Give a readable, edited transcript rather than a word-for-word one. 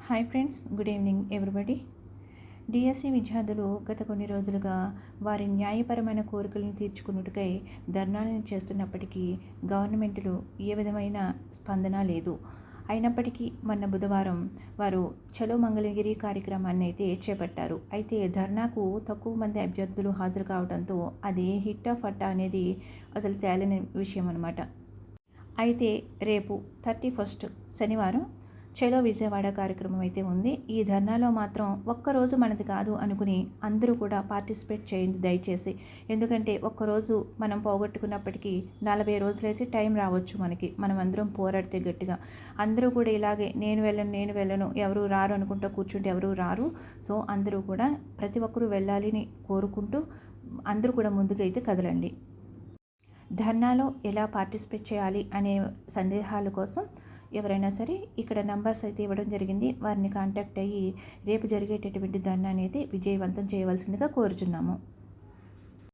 Hi friends, good evening everybody. DSC విద్యార్థులు గత కొన్ని రోజులుగా వారి న్యాయపరమైన కోరికలను తీర్చుకున్నట్టుకై ధర్నాలను చేస్తున్నప్పటికీ గవర్నమెంట్లు ఏ విధమైన స్పందన లేదు. అయినప్పటికీ మొన్న బుధవారం వారు చలో మంగళగిరి కార్యక్రమాన్ని అయితే చేపట్టారు. అయితే ధర్నాకు తక్కువ మంది అభ్యర్థులు హాజరు కావడంతో అది హిట్టా ఫట్టా అనేది అసలు తేలని విషయం అన్నమాట. అయితే రేపు 31 శనివారం చలో విజయవాడ కార్యక్రమం అయితే ఉంది. ఈ ధర్నాలో మాత్రం ఒక్కరోజు మనది కాదు అనుకుని అందరూ కూడా పార్టిసిపేట్ చేయండి దయచేసి. ఎందుకంటే ఒక్కరోజు మనం పోగొట్టుకున్నప్పటికీ 40 రోజులైతే టైం రావచ్చు మనకి, మనం అందరం పోరాడితే గట్టిగా. అందరూ కూడా ఇలాగే నేను వెళ్ళను ఎవరు రారు అనుకుంటూ కూర్చుంటే ఎవరు రారు. సో అందరూ కూడా ప్రతి ఒక్కరూ వెళ్ళాలని కోరుకుంటూ అందరూ కూడా ముందుకైతే కదలండి. ధర్నాలో ఎలా పార్టిసిపేట్ చేయాలి అనే సందేహాల కోసం ఎవరైనా సరే ఇక్కడ నంబర్స్ అయితే ఇవ్వడం జరిగింది. వారిని కాంటాక్ట్ అయ్యి రేపు జరిగేటటువంటి ధర్నా అనేది విజయవంతం చేయవలసిందిగా కోరుచున్నాము.